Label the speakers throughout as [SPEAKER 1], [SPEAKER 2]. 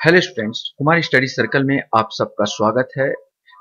[SPEAKER 1] Hello students, Kumar study circle में आप सबका स्वागत है।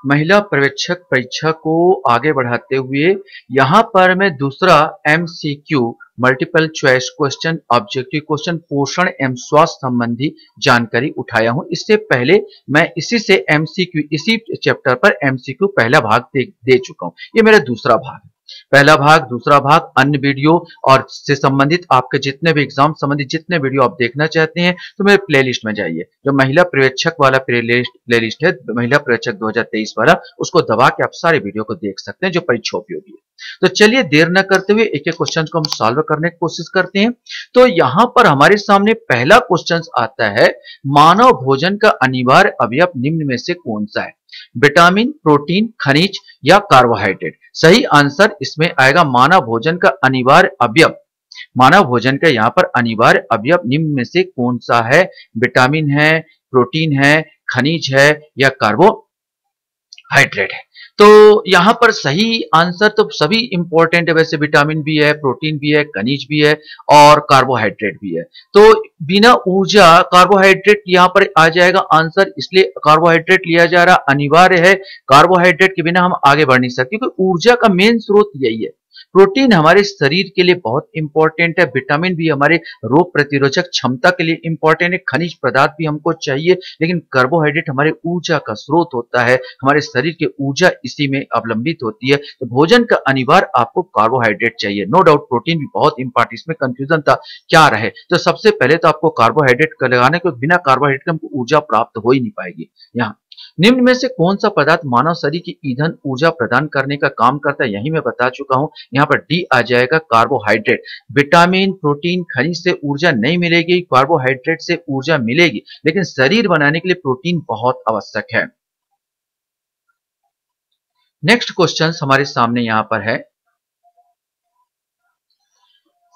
[SPEAKER 1] महिला पर्यवेक्षक परीक्षा को आगे बढ़ाते हुए यहाँ पर मैं दूसरा MCQ multiple choice question objective question पोषण एवं स्वास्थ्य संबंधी जानकारी उठाया हूँ। इससे पहले मैं इसी से एमसीक्यू इसी चैप्टर पर एमसीक्यू पहला भाग दे चुका हूँ। ये मेरा दूसरा भाग है। पहला भाग, दूसरा भाग, अन्य वीडियो और से संबंधित आपके जितने भी एग्जाम संबंधित जितने वीडियो आप देखना चाहते हैं तो मेरे प्लेलिस्ट में जाइए। जो महिला पर्यवेक्षक वाला प्लेलिस्ट है, महिला पर्यवेक्षक 2023 वाला, उसको दबा के आप सारे वीडियो को देख सकते हैं जो परीक्षा उपयोगी है। तो चलिए देर न करते हुए एक एक क्वेश्चन को हम सॉल्व करने की कोशिश करते हैं। तो यहां पर हमारे सामने पहला क्वेश्चन आता है, मानव भोजन का अनिवार्य अवयव निम्न में से कौन सा है? विटामिन, प्रोटीन, खनिज या कार्बोहाइड्रेट? सही आंसर इसमें आएगा मानव भोजन का अनिवार्य अवयव। मानव भोजन का यहाँ पर अनिवार्य अवयव निम्न में से कौन सा है? विटामिन है, प्रोटीन है, खनिज है या कार्बोहाइड्रेट है? तो यहां पर सही आंसर तो सभी इंपॉर्टेंट है। वैसे विटामिन भी है, प्रोटीन भी है, खनिज भी है और कार्बोहाइड्रेट भी है। तो बिना ऊर्जा कार्बोहाइड्रेट यहां पर आ जाएगा आंसर, इसलिए कार्बोहाइड्रेट लिया जा रहा, अनिवार्य है। कार्बोहाइड्रेट के बिना हम आगे बढ़ नहीं सकते क्योंकि ऊर्जा का मेन स्रोत यही है। प्रोटीन हमारे शरीर के लिए बहुत इंपॉर्टेंट है। विटामिन भी हमारे रोग प्रतिरोधक क्षमता के लिए इंपॉर्टेंट है। खनिज पदार्थ भी हमको चाहिए, लेकिन कार्बोहाइड्रेट हमारे ऊर्जा का स्रोत होता है। हमारे शरीर की ऊर्जा इसी में अवलंबित होती है। तो भोजन का अनिवार्य आपको कार्बोहाइड्रेट चाहिए। नो डाउट प्रोटीन भी बहुत इंपॉर्टेंट, इसमें कंफ्यूजन था क्या रहे। तो सबसे पहले तो आपको कार्बोहाइड्रेट लगाने को, बिना कार्बोहाइड्रेट के हमको ऊर्जा प्राप्त हो ही नहीं पाएगी। यहाँ निम्न में से कौन सा पदार्थ मानव शरीर की ईंधन ऊर्जा प्रदान करने का काम करता है? यही मैं बता चुका हूं। यहाँ पर डी आ जाएगा, कार्बोहाइड्रेट। विटामिन, प्रोटीन, खनिज से ऊर्जा नहीं मिलेगी, कार्बोहाइड्रेट से ऊर्जा मिलेगी, लेकिन शरीर बनाने के लिए प्रोटीन बहुत आवश्यक है। नेक्स्ट क्वेश्चन हमारे सामने यहां पर है,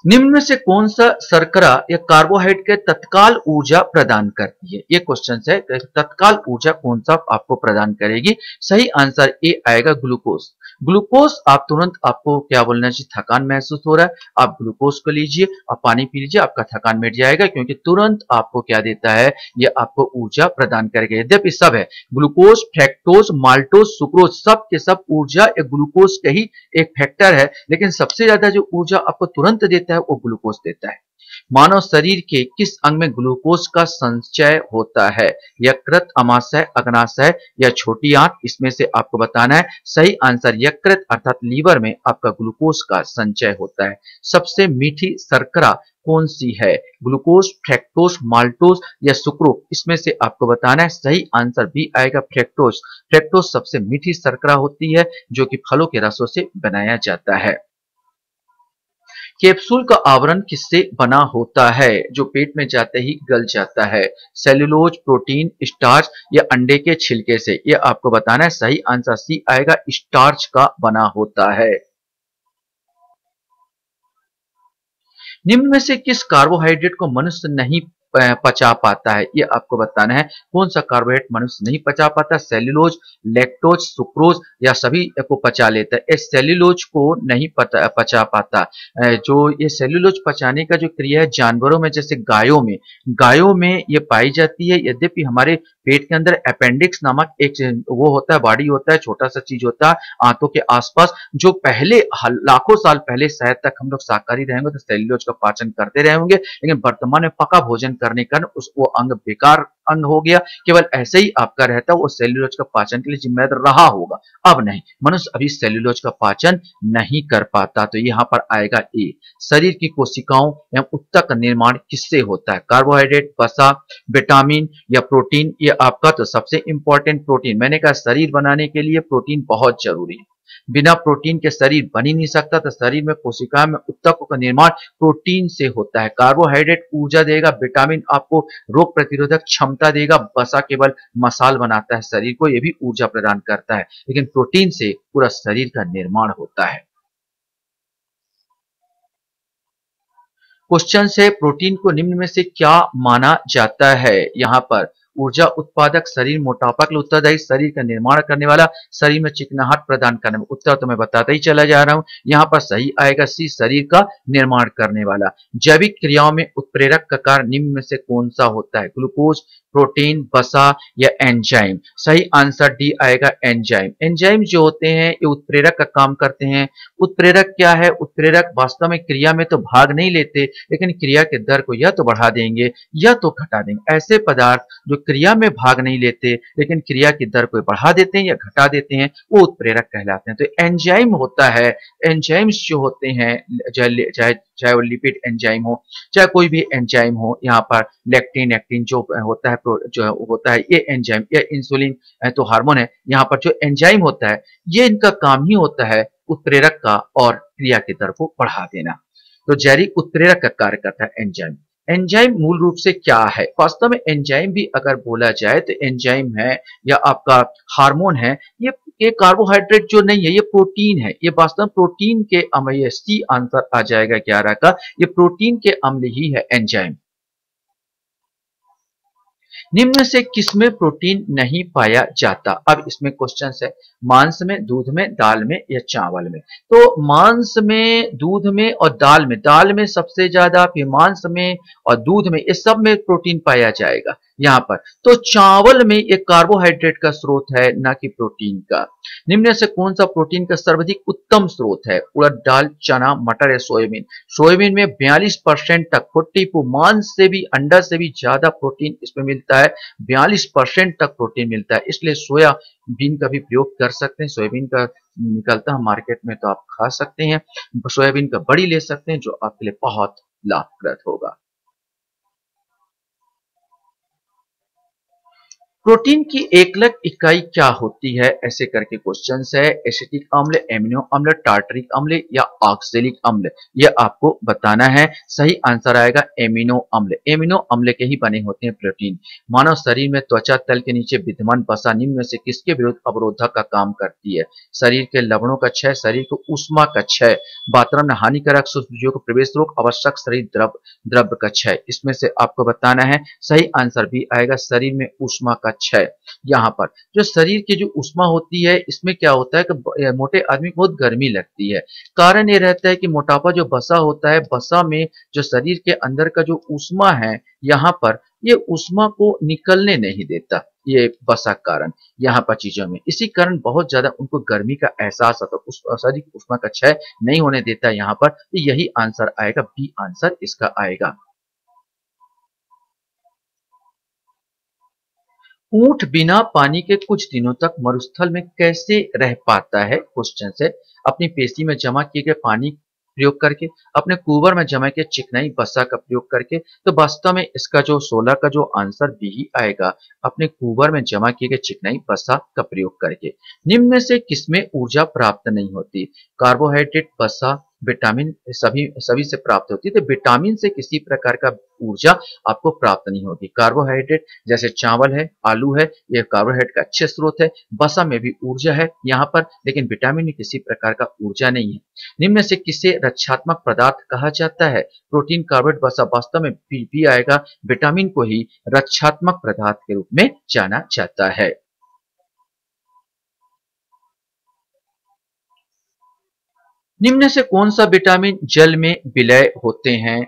[SPEAKER 1] निम्न में से कौन सा शर्करा या कार्बोहाइड्रेट तत्काल ऊर्जा प्रदान करती है? ये क्वेश्चन है, तत्काल ऊर्जा कौन सा आपको प्रदान करेगी? सही आंसर ए आएगा, ग्लूकोज। ग्लूकोज आप तुरंत, आपको क्या बोलना चाहिए, थकान महसूस हो रहा है, आप ग्लूकोज को लीजिए और पानी पी लीजिए, आपका थकान मिट जाएगा क्योंकि तुरंत आपको क्या देता है, ये आपको ऊर्जा प्रदान करेगा। यद्यपि सब है, ग्लूकोज, फ्रैक्टोज, माल्टोज, सुक्रोज, सब के सब ऊर्जा ग्लूकोज का ही एक फैक्टर है, लेकिन सबसे ज्यादा जो ऊर्जा आपको तुरंत देता है वो ग्लूकोज देता है। मानव शरीर के किस अंग में ग्लूकोज का संचय होता है? यकृत, अमाशय, अग्नाशय या छोटी आंत? इसमें से आपको बताना है। सही आंसर यकृत अर्थात लीवर में आपका ग्लूकोज का संचय होता है। सबसे मीठी शर्करा कौन सी है? ग्लूकोज, फ्रैक्टोज, माल्टोज या सुक्रोज? इसमें से आपको बताना है। सही आंसर भी आएगा, फ्रैक्टोज। फ्रैक्टोज सबसे मीठी शर्करा होती है जो कि फलों के रसों से बनाया जाता है। कैप्सूल का आवरण किससे बना होता है जो पेट में जाते ही गल जाता है? सेल्यूलोज, प्रोटीन, स्टार्च या अंडे के छिलके से? ये आपको बताना है। सही आंसर सी आएगा, स्टार्च का बना होता है। निम्न में से किस कार्बोहाइड्रेट को मनुष्य नहीं पचा पाता है? ये आपको बताना है। कौन सा कार्बोहाइड्रेट मनुष्य नहीं पचा पाता? सेल्यूलोज, लैक्टोज, सुक्रोज या सभी को पचा लेता है? इस सेल्यूलोज को नहीं पचा पाता। जो ये सेल्यूलोज पचाने का जो क्रिया है जानवरों में, जैसे गायों में ये पाई जाती है। यद्यपि हमारे पेट के अंदर अपेंडिक्स नामक एक वो होता है, बॉडी होता है, छोटा सा चीज होता है आंतों के आसपास, जो पहले लाखों साल पहले शायद तक हम लोग शाकाहारी रहेंगे तो सेल्यूलोज का पाचन करते रहे होंगे, लेकिन वर्तमान में पका भोजन करने का उस वो अंग बेकार अंग हो गया। केवल ऐसे ही आपका रहता, वो सेल्यूलोज का पाचन के लिए जिम्मेदार रहा होगा। अब नहीं, मनुष्य अभी सेल्यूलोज का पाचन नहीं कर पाता। तो यहां पर आएगा ए। शरीर की कोशिकाओं एवं ऊतक का निर्माण किससे होता है? कार्बोहाइड्रेट, वसा, विटामिन या प्रोटीन? ये आपका तो सबसे इंपॉर्टेंट प्रोटीन। मैंने कहा शरीर बनाने के लिए प्रोटीन बहुत जरूरी है। बिना प्रोटीन के शरीर बन ही नहीं सकता। तो शरीर में कोशिका में ऊतकों का निर्माण प्रोटीन से होता है। कार्बोहाइड्रेट ऊर्जा देगा, विटामिन आपको रोग प्रतिरोधक क्षमता देगा, वसा केवल मसाल बनाता है शरीर को, यह भी ऊर्जा प्रदान करता है, लेकिन प्रोटीन से पूरा शरीर का निर्माण होता है। क्वेश्चन से, प्रोटीन को निम्न में से क्या माना जाता है? यहां पर ऊर्जा उत्पादक, शरीर मोटापा के लिए उत्तरदायी, शरीर का निर्माण करने वाला, शरीर में चिकनाहट प्रदान करने वाला। उत्तर तो मैं बताता ही चला जा रहा हूं, यहाँ पर सही आएगा सी, शरीर का निर्माण करने वाला। जैविक क्रियाओं में उत्प्रेरक का कार्य निम्न में से कौन सा होता है? ग्लूकोज, प्रोटीन, वसा या एंजाइम? सही आंसर डी आएगा, एंजाइम। एंजाइम जो होते हैं ये उत्प्रेरक का काम करते हैं। उत्प्रेरक क्या है? उत्प्रेरक वास्तव में क्रिया में तो भाग नहीं लेते, लेकिन क्रिया के दर को या तो बढ़ा देंगे या तो घटा देंगे। ऐसे पदार्थ जो क्रिया में भाग नहीं लेते लेकिन क्रिया की दर को बढ़ा देते हैं या घटा देते हैं, वो उत्प्रेरक कहलाते हैं। तो एंजाइम होता है, एंजाइम्स जो होते हैं, चाहे चाहे वो लिपिड एंजाइम हो, चाहे कोई भी एंजाइम हो, यहाँ पर लेक्टिन, एक्टिन जो होता है, जो होता है ये एंजाइम, ये इंसुलिन तो हार्मोन है, यहाँ पर जो एंजाइम होता है ये इनका काम ही होता है उत्प्रेरक का और क्रिया की दर को बढ़ा देना। तो जैविक उत्प्रेरक का कार्य करता है एंजाइम। एंजाइम मूल रूप से क्या है? वास्तव में एंजाइम भी अगर बोला जाए तो एंजाइम है या आपका हार्मोन है, ये कार्बोहाइड्रेट जो नहीं है, ये प्रोटीन है। ये वास्तव में प्रोटीन के अम्ल, ये सी आंसर आ जाएगा 11 का, ये प्रोटीन के अम्ल ही है एंजाइम। निम्न में से किसमें प्रोटीन नहीं पाया जाता? अब इसमें क्वेश्चन है, मांस में, दूध में, दाल में या चावल में? तो मांस में, दूध में और दाल में सबसे ज्यादा, फिर मांस में और दूध में, ये सब में प्रोटीन पाया जाएगा यहाँ पर। तो चावल में एक कार्बोहाइड्रेट का स्रोत है, ना कि प्रोटीन का। निम्न में से कौन सा प्रोटीन का सर्वाधिक उत्तम स्रोत है? उड़द दाल, चना, मटर या सोयाबीन? सोयाबीन में 42% तक, 42, मांस से भी, अंडा से भी ज्यादा प्रोटीन इसमें मिलता है। 42% तक प्रोटीन मिलता है, इसलिए सोयाबीन का भी प्रयोग कर सकते हैं। सोयाबीन का निकलता है मार्केट में, तो आप खा सकते हैं। सोयाबीन का बड़ी ले सकते हैं जो आपके लिए बहुत लाभप्रद होगा। प्रोटीन की एकलक इकाई क्या होती है? ऐसे करके क्वेश्चंस है। एसिटिक अम्ल, एमिनो अम्ल, टार्टरिक अम्ल या ऑक्जेलिक अम्ल? यह आपको बताना है। सही आंसर आएगा एमिनो अम्ल। एमिनो अम्ल के ही बने होते हैं प्रोटीन। मानव शरीर में त्वचा तल के नीचे विद्यमान वसा निम्न में से किसके विरुद्ध अवरोधक का काम करती है? शरीर के लवणों का क्षय, शरीर को ऊष्मा का क्षय, वातावरण में हानिकारक सूक्ष्मजीवों को प्रवेश रोक, आवश्यक शरीर द्रव्य का क्षय। इसमें से आपको बताना है। सही आंसर भी आएगा, शरीर में ऊष्मा का क्षय। यहाँ पर जो शरीर की जो ऊष्मा होती है, इसमें क्या होता है कि मोटे आदमी को बहुत गर्मी लगती है। कारण ये रहता है कि मोटापा जो वसा होता है, वसा में जो शरीर के अंदर का जो ऊष्मा है, यहाँ पर ये ऊष्मा को निकलने नहीं देता, ये वसा कारण यहाँ पर चीजों में। इसी कारण बहुत ज्यादा उनको गर्मी का एहसास होता है, शरीर ऊष्मा का क्षय नहीं होने देता यहाँ पर। तो यही आंसर आएगा, बी आंसर इसका आएगा। ऊंट बिना पानी के कुछ दिनों तक मरुस्थल में कैसे रह पाता है? क्वेश्चन से, अपनी पेशी में जमा किए गए पानी प्रयोग करके, अपने कुबर में जमा किए चिकनाई वसा का प्रयोग करके। तो वास्तव में इसका जो 16 का जो आंसर बी ही आएगा, अपने कुबर में जमा किए गए चिकनाई वसा का प्रयोग करके। निम्न में से किसमें ऊर्जा प्राप्त नहीं होती? कार्बोहाइड्रेट, वसा, विटामिन सभी सभी से प्राप्त होती है। तो विटामिन से किसी प्रकार का ऊर्जा आपको प्राप्त नहीं होगी। कार्बोहाइड्रेट जैसे चावल है, आलू है, ये कार्बोहाइड्रेट का अच्छे स्रोत है। वसा में भी ऊर्जा है यहाँ पर, लेकिन विटामिन में किसी प्रकार का ऊर्जा नहीं है। निम्न में से किसे रक्षात्मक पदार्थ कहा जाता है? प्रोटीन, कार्बोहाइड्रेट, वसा। वास्तव में भी आएगा, विटामिन को ही रक्षात्मक पदार्थ के रूप में जाना जाता है। निम्न से कौन सा विटामिन जल में विलय होते हैं?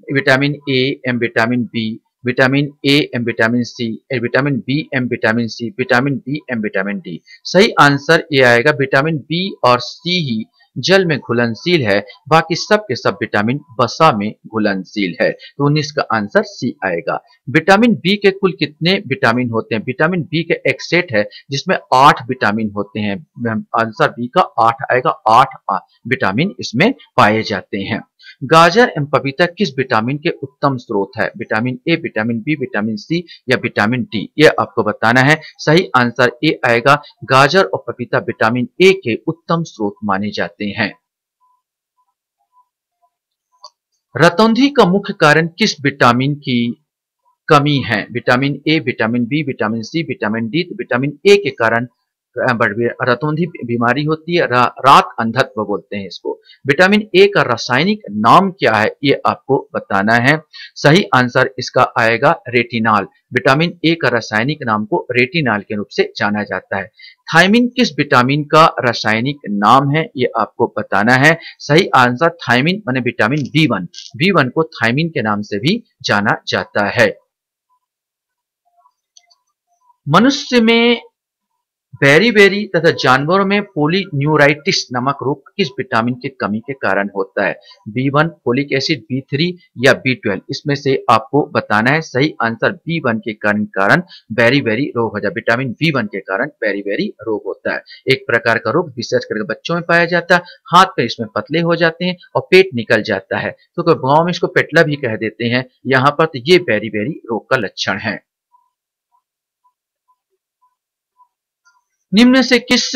[SPEAKER 1] विटामिन ए एम विटामिन बी, विटामिन ए एम विटामिन सी, विटामिन बी एम विटामिन सी, विटामिन बी एम विटामिन डी। सही आंसर ये आएगा, विटामिन बी और सी ही जल में घुलनशील है, बाकी सब के सब विटामिन वसा में घुलनशील है। तो 19 का आंसर सी आएगा। विटामिन बी के कुल कितने विटामिन होते हैं? विटामिन बी के एक सेट है जिसमें 8 विटामिन होते हैं। आंसर बी का 8 आएगा। 8 विटामिन इसमें पाए जाते हैं। गाजर एवं पपीता किस विटामिन के उत्तम स्रोत है? Vitamin A, vitamin B, vitamin C या विटामिन डी? ये आपको बताना है। सही आंसर ए आएगा, गाजर और पपीता विटामिन ए के उत्तम स्रोत माने जाते हैं। रतौंधी का मुख्य कारण किस विटामिन की कमी है? Vitamin A, vitamin B, vitamin C, vitamin D? तो विटामिन ए के कारण रतौंधी बीमारी होती है, रात अंधत्व बोलते हैं इसको। विटामिन ए का रासायनिक नाम क्या है ये आपको बताना है। सही आंसर इसका आएगा रेटिनॉल। विटामिन ए का रासायनिक नाम को रेटिनॉल के रूप से जाना जाता है। थायमिन किस विटामिन का रासायनिक नाम है ये आपको बताना है। सही आंसर थायमिन माने विटामिन बी1। बी1 को थायमिन के नाम से भी जाना जाता है। मनुष्य में बेरी तथा जानवरों में पोलीन्यूराइटिस नामक रोग किस विटामिन की कमी के कारण होता है? बी1, फोलिक एसिड, बी3 या बी12? इसमें से आपको बताना है। सही आंसर बी1 के कारण बेरी रोग हो जाए। विटामिन बी1 के कारण बेरी रोग होता है। एक प्रकार का रोग विशेष करके बच्चों में पाया जाता है। हाथ पैर इसमें पतले हो जाते हैं और पेट निकल जाता है, तो गाँव में इसको पेटला भी कह देते हैं। यहाँ पर तो ये बेरी रोग का लक्षण है। निम्न से किस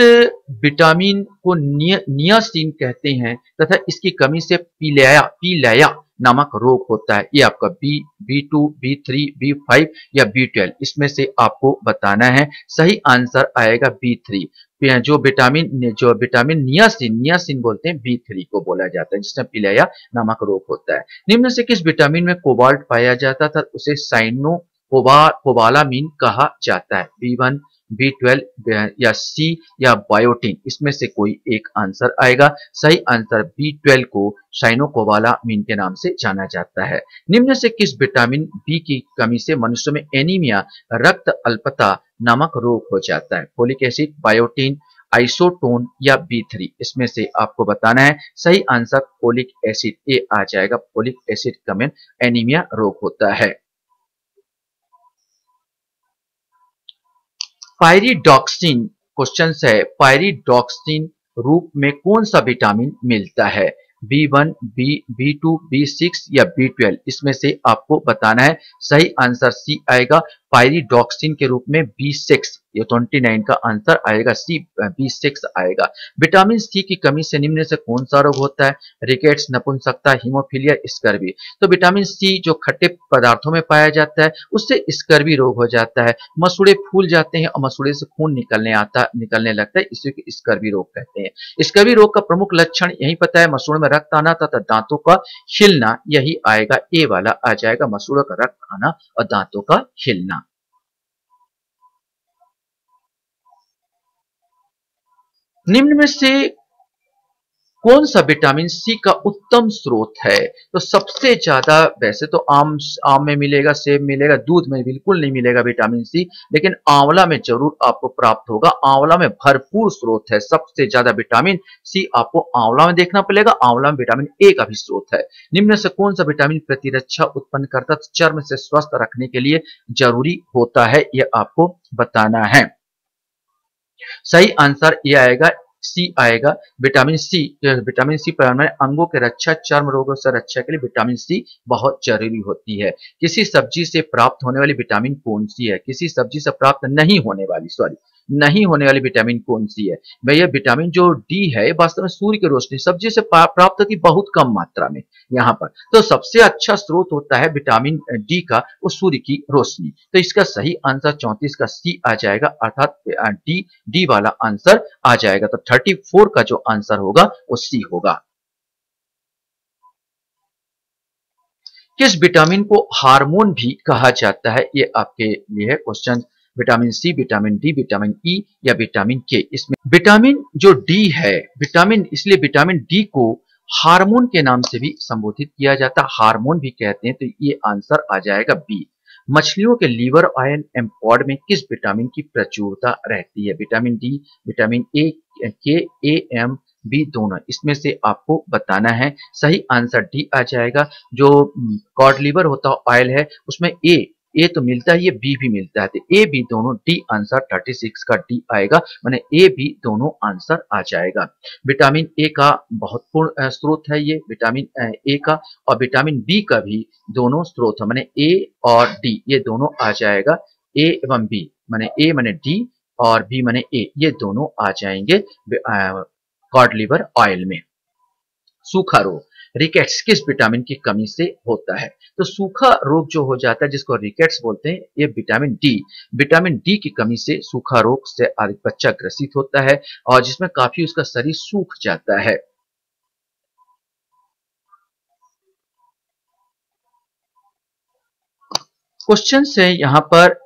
[SPEAKER 1] विटामिन को नियासिन कहते हैं तथा इसकी कमी से पीलिया नामक रोग होता है? ये आपका बी2, बी3, बी5 या बी12? इसमें से आपको बताना है। सही आंसर आएगा बी3। जो विटामिन नियासिन बोलते हैं, बी3 को बोला जाता है, जिसमें पीलिया नामक रोग होता है। निम्न से किस विटामिन में कोबाल्ट पाया जाता था? उसे साइनो कोबालामीन कहा जाता है। बी1, बी12 या सी या बायोटिन? इसमें से कोई एक आंसर आएगा। सही आंसर बी12 को साइनोकोबालामीन के नाम से जाना जाता है। निम्न से किस विटामिन बी की कमी से मनुष्य में एनीमिया रक्त अल्पता नामक रोग हो जाता है? फोलिक एसिड, बायोटिन, आइसोटोन या बी3? इसमें से आपको बताना है। सही आंसर फोलिक एसिड ए आ जाएगा। फोलिक एसिड कमी एनीमिया रोग होता है। पायरिडॉक्सिन क्वेश्चन है, पायरिडॉक्सिन रूप में कौन सा विटामिन मिलता है? बी1, बी2, बी6 या बी12? इसमें से आपको बताना है। सही आंसर सी आएगा। पायरिडॉक्सिन के रूप में बी6, ये 29 का आंसर आएगा। सी बी6 आएगा। विटामिन सी की कमी से निम्न से कौन सा रोग होता है? रिकेट्स, नपुंसकता, हीमोफीलिया, स्कर्वी? तो विटामिन सी जो खट्टे पदार्थों में पाया जाता है उससे स्कर्वी रोग हो जाता है। मसूड़े फूल जाते हैं और मसूड़े से खून निकलने लगता है, इसी को स्कर्वी रोग कहते हैं। स्कर्वी रोग का प्रमुख लक्षण यही पता है, मसूड़ों में रक्त आना तथा दांतों का हिलना। यही आएगा, ए वाला आ जाएगा, मसूड़ों का रक्त आना और दांतों का हिलना। निम्न में से कौन सा विटामिन सी का उत्तम स्रोत है? तो सबसे ज्यादा वैसे तो आम में मिलेगा, सेब मिलेगा, दूध में बिल्कुल नहीं मिलेगा विटामिन सी, लेकिन आंवला में जरूर आपको प्राप्त होगा। आंवला में भरपूर स्रोत है। सबसे ज्यादा विटामिन सी आपको आंवला में देखना पड़ेगा। आंवला में विटामिन ए का भी स्रोत है। निम्न से कौन सा विटामिन प्रतिरक्षा उत्पन्न करता है, चर्म से स्वस्थ रखने के लिए जरूरी होता है? यह आपको बताना है। सही आंसर ये आएगा, सी आएगा। विटामिन सी प्राणमय अंगों के रक्षा, चर्म रोगों से रक्षा के लिए विटामिन सी बहुत जरूरी होती है। किसी सब्जी से प्राप्त होने वाली विटामिन कौन सी है? किसी सब्जी से प्राप्त नहीं होने वाली विटामिन कौन सी है? भैया विटामिन जो डी है वास्तव में सूर्य की रोशनी सब्जी से प्राप्त होती बहुत कम मात्रा में यहाँ पर। तो सबसे अच्छा स्रोत होता है विटामिन डी का वो सूर्य की रोशनी। तो इसका सही आंसर 34 का सी आ जाएगा, अर्थात डी वाला आंसर आ जाएगा। तो 34 का जो आंसर होगा वो सी होगा। किस विटामिन को हार्मोन भी कहा जाता है? ये आपके लिए है question. Vitamin C, vitamin D, vitamin E या विटामिन के? इसमें विटामिन जो डी है, विटामिन, इसलिए विटामिन डी को हार्मोन के नाम से भी संबोधित किया जाता है, हार्मोन भी कहते हैं। तो ये आंसर आ जाएगा बी। मछलियों के लीवर, आयन एंड पॉड में किस विटामिन की प्रचुरता रहती है? विटामिन डी, विटामिन ए, के, ए, एम, बी दोनों? इसमें से आपको बताना है। सही आंसर डी आ जाएगा। जो कॉड लीवर होता है, ऑयल है, उसमें ए तो मिलता है, ये बी भी मिलता है। तो ए बी दोनों, डी आंसर 36 का डी आएगा, माने ए बी दोनों आंसर आ जाएगा। विटामिन ए का बहुत पूर्ण स्रोत है ये, विटामिन ए का, और विटामिन बी का भी दोनों स्रोत है, माने ए और डी ये दोनों आ जाएगा। ए एवं बी माने ए माने डी और बी माने ए, ये दोनों आ जाएंगे कॉड लिवर ऑयल में। सूखा रोग, रिकेट्स किस विटामिन की कमी से होता है? तो सूखा रोग जो हो जाता है जिसको रिकेट्स बोलते हैं, ये विटामिन डी की कमी से सूखा रोग से बच्चा ग्रसित होता है और जिसमें काफी उसका शरीर सूख जाता है। क्वेश्चन है यहाँ पर,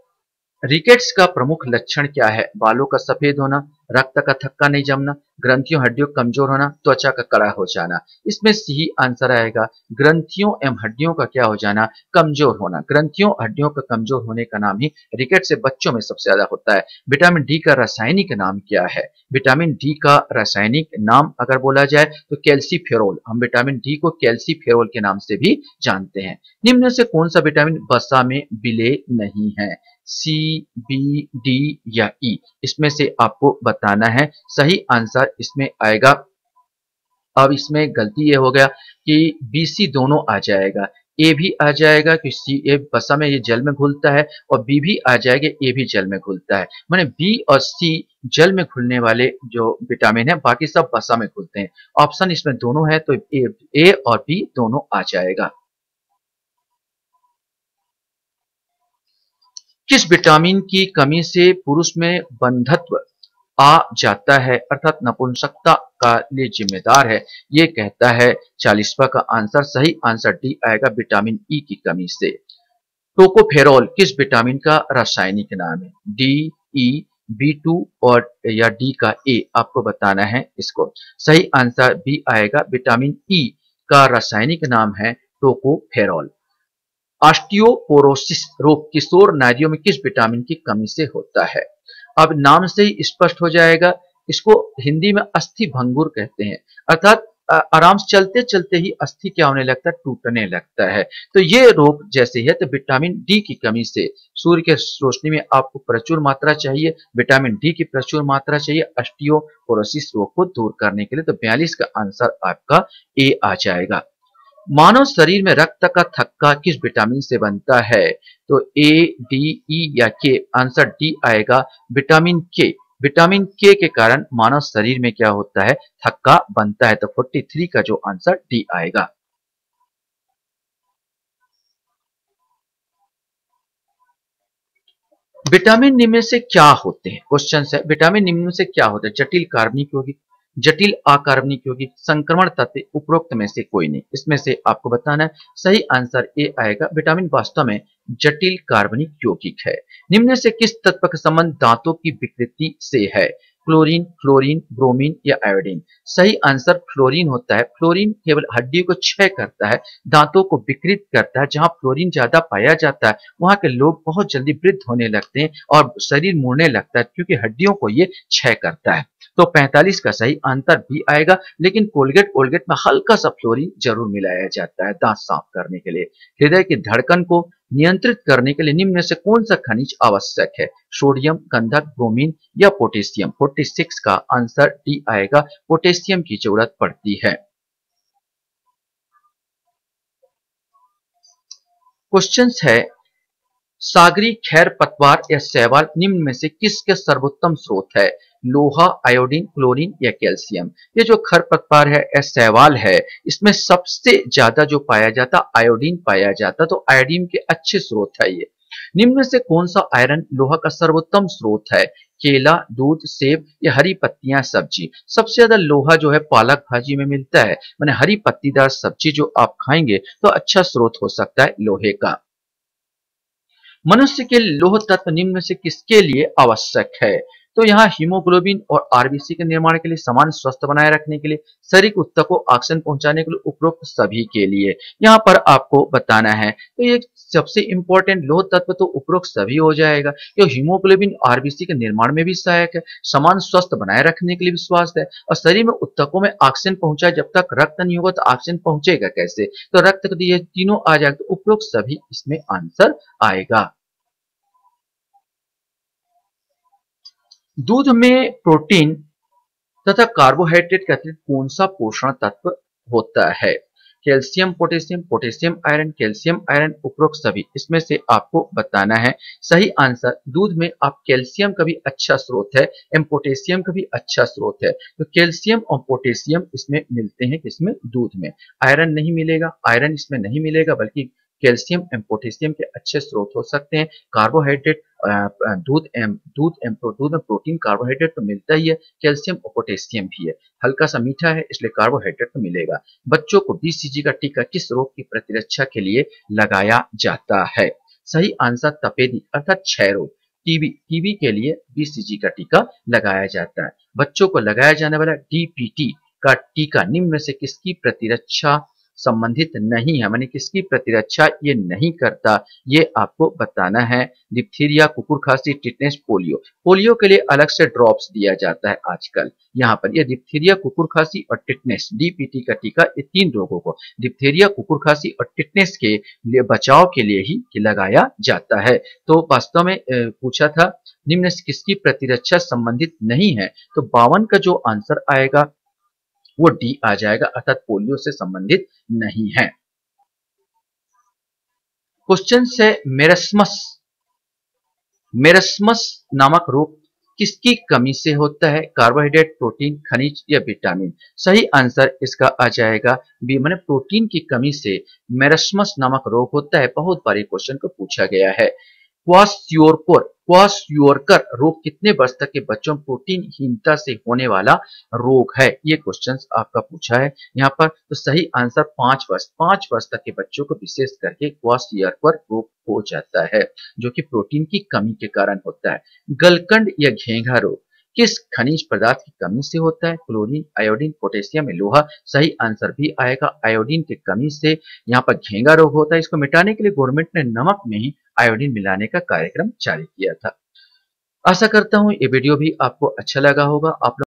[SPEAKER 1] रिकेट्स का प्रमुख लक्षण क्या है? बालों का सफेद होना, रक्त का थक्का नहीं जमना, ग्रंथियों हड्डियों कमजोर होना, त्वचा का कड़ा हो जाना। इसमें सही आंसर आएगा ग्रंथियों एवं हड्डियों का क्या हो जाना? कमजोर होना। ग्रंथियों हड्डियों का कमजोर होने का नाम ही रिकेट से बच्चों में सबसे ज्यादा होता है। विटामिन डी का रासायनिक नाम क्या है? विटामिन डी का रासायनिक नाम अगर बोला जाए तो कैल्सीफेरोल। हम विटामिन डी को कैल्सीफेरोल के नाम से भी जानते हैं। निम्न में से कौन सा विटामिन वसा में विलेय नहीं है? सी, बी, डी या ई? इसमें से आपको बताना है। सही आंसर इसमें आएगा, अब इसमें गलती ये हो गया कि बी सी दोनों आ जाएगा, ए भी आ जाएगा कि सी ए बसा में ये जल में घुलता है और बी भी आ जाएगा, ए भी जल में घुलता है। माने बी और सी जल में घुलने वाले जो विटामिन है, बाकी सब बसा में घुलते हैं। ऑप्शन इसमें दोनों है तो ए और बी दोनों आ जाएगा। किस विटामिन की कमी से पुरुष में बंधत्व आ जाता है अर्थात नपुंसकता का लिए जिम्मेदार है? ये कहता है 40वां का आंसर। सही आंसर डी आएगा, विटामिन ई की कमी से। टोकोफेरॉल किस विटामिन का रासायनिक नाम है? डी, ई, बी2 और या डी का ए? आपको बताना है इसको। सही आंसर बी आएगा, विटामिन ई का रासायनिक नाम है टोकोफेरॉल। ऑस्टियोपोरोसिस रोग किशोर नारियों में किस विटामिन की कमी से होता है? अब नाम से ही स्पष्ट हो जाएगा, इसको हिंदी में अस्थि भंगुर कहते हैं, अर्थात आराम से चलते चलते ही अस्थि क्या होने लगता है? टूटने लगता है। तो ये रोग जैसे है तो विटामिन डी की कमी से, सूर्य के रोशनी में आपको प्रचुर मात्रा चाहिए, विटामिन डी की प्रचुर मात्रा चाहिए ऑस्टियोपोरोसिस रोग को दूर करने के लिए। तो 42 का आंसर आपका ए आ जाएगा। मानव शरीर में रक्त का थक्का किस विटामिन से बनता है? तो ए, डी, ई या के? आंसर डी आएगा, विटामिन के। विटामिन के कारण मानव शरीर में क्या होता है? थक्का बनता है। तो 43 का जो आंसर डी आएगा। विटामिन निम्न से क्या होते हैं? क्वेश्चन है, विटामिन निम्न से क्या होते हैं? जटिल कार्बनिक यौगिक, जटिल अकार्बनिक यौगिक, संक्रमण तत्व, उपरोक्त में से कोई नहीं। इसमें से आपको बताना है। सही आंसर ए आएगा, विटामिन वास्तव में जटिल कार्बनिक यौगिक है। निम्न से किस तत्व का संबंध दांतों की विकृति से है? क्लोरीन, फ्लोरीन, ब्रोमीन या आयोडीन? सही आंसर फ्लोरीन होता है। फ्लोरीन केवल हड्डियों को क्षय करता है, दांतों को विकृत करता है। जहां फ्लोरीन ज्यादा पाया जाता है वहां के लोग बहुत जल्दी वृद्ध होने लगते हैं और शरीर मुड़ने लगता है, क्योंकि हड्डियों को ये क्षय करता है। तो 45 का सही आंसर भी आएगा, लेकिन कोलगेट में हल्का सा फ्लोरीन जरूर मिलाया जाता है दांत साफ करने के लिए। हृदय की धड़कन को नियंत्रित करने के लिए निम्न में से कौन सा खनिज आवश्यक है? सोडियम, गंधक, ब्रोमीन या पोटेशियम? 46 का आंसर डी आएगा, पोटेशियम की जरूरत पड़ती है। क्वेश्चन है, सागरी खैर पतवार या शैवाल निम्न में से किसके सर्वोत्तम स्रोत है? लोहा, आयोडीन, क्लोरीन या कैल्शियम? ये जो खरपतवार है या शैवाल है, इसमें सबसे ज्यादा जो पाया जाता आयोडीन पाया जाता, तो आयोडीन के अच्छे स्रोत है ये। निम्न में से कौन सा आयरन लोहा का सर्वोत्तम स्रोत है? केला, दूध, सेब या हरी पत्तियां, सब्जी? सबसे ज्यादा लोहा जो है पालक भाजी में मिलता है, माने हरी पत्तीदार सब्जी जो आप खाएंगे तो अच्छा स्रोत हो सकता है लोहे का। मनुष्य के लौह तत्व निम्न में से किसके लिए आवश्यक है? तो यहाँ हीमोग्लोबिन और आरबीसी के निर्माण के लिए, समान स्वास्थ्य बनाए रखने के लिए, शरीर के ऊतक को ऑक्सीजन पहुंचाने के लिए, उपरोक्त सभी के लिए। यहाँ पर आपको बताना है। तो ये सबसे इंपॉर्टेंट लौह तत्व तो उपरोक्त सभी हो जाएगा। ये हीमोग्लोबिन आरबीसी के निर्माण में भी सहायक है, समान स्वास्थ्य बनाए रखने के लिए भी स्वास्थ्य है, और शरीर में ऊतकों में ऑक्सीजन पहुंचाए। जब तक रक्त नहीं होगा तो ऑक्सीजन पहुंचेगा कैसे? तो रक्त के ये तीनों आ जाएगा, तो उपरोक्त सभी इसमें आंसर आएगा। दूध में प्रोटीन तथा कार्बोहाइड्रेट के अतिरिक्त कौन सा पोषण तत्व होता है? Calcium potassium, potassium iron, calcium iron, उपरोक्त सभी, इसमें से आपको बताना है सही आंसर। दूध में आप कैल्शियम का भी अच्छा स्रोत है एवं पोटेशियम का भी अच्छा स्रोत है, तो कैल्शियम और पोटेशियम इसमें मिलते हैं किसमें, दूध में। आयरन नहीं मिलेगा, आयरन इसमें नहीं मिलेगा, बल्कि कैल्शियम एवं पोटेशियम के अच्छे स्रोत हो सकते हैं। कार्बोहाइड्रेट दूध में प्रोटीन कार्बोहाइड्रेट तो मिलता ही है, कैल्शियम और पोटेशियम भी है। हल्का सा मीठा है इसलिए कार्बोहाइड्रेट तो मिलेगा। बच्चों को बीसीजी का टीका किस रोग की प्रतिरक्षा के लिए लगाया जाता है? सही आंसर तपेदी अर्थात क्षय रोग, टीबी के लिए बीसीजी का टीका लगाया जाता है। बच्चों को लगाया जाने वाला डीपीटी का टीका निम्न में से किसकी प्रतिरक्षा संबंधित नहीं है, मानी किसकी प्रतिरक्षा ये नहीं करता, ये आपको बताना है। डिप्थीरिया, कुकुर खांसी, टिटनेस, पोलियो। पोलियो के लिए अलग से ड्रॉप्स दिया जाता है आजकल। यहाँ पर ये डिप्थीरिया, कुकुर खांसी और टिटनेस, डीपीटी का टीका ये 3 रोगों को, डिप्थीरिया, कुकुर खांसी और टिटनेस के लिए बचाव के लिए ही लगाया जाता है। तो वास्तव में पूछा था निम्न से किसकी प्रतिरक्षा संबंधित नहीं है, तो 52 का जो आंसर आएगा वो डी आ जाएगा, अर्थात पोलियो से संबंधित नहीं है। क्वेश्चन है मेरस्मस, मेरस्मस नामक रोग किसकी कमी से होता है? कार्बोहाइड्रेट, प्रोटीन, खनिज या विटामिन? सही आंसर इसका आ जाएगा बी, माने प्रोटीन की कमी से मेरस्मस नामक रोग होता है। बहुत बार क्वेश्चन को पूछा गया है। क्वाशयोरकर रोग कितने वर्ष तक के बच्चों में प्रोटीनहीनता से होने वाला रोग है? ये क्वेश्चन आपका पूछा है यहाँ पर। तो सही आंसर 5 वर्ष तक के बच्चों को विशेष करके क्वाशयोरकर रोग हो जाता है, जो कि प्रोटीन की कमी के कारण होता है। गलकंड या घेंघा रोग किस खनिज पदार्थ की कमी से होता है? क्लोरीन, आयोडीन, पोटेशियम या लोहा? सही आंसर भी आएगा आयोडीन की कमी से यहाँ पर घेंघा रोग होता है। इसको मिटाने के लिए गवर्नमेंट ने नमक में ही आयोडीन मिलाने का कार्यक्रम जारी किया था। आशा करता हूं ये वीडियो भी आपको अच्छा लगा होगा। आप लोग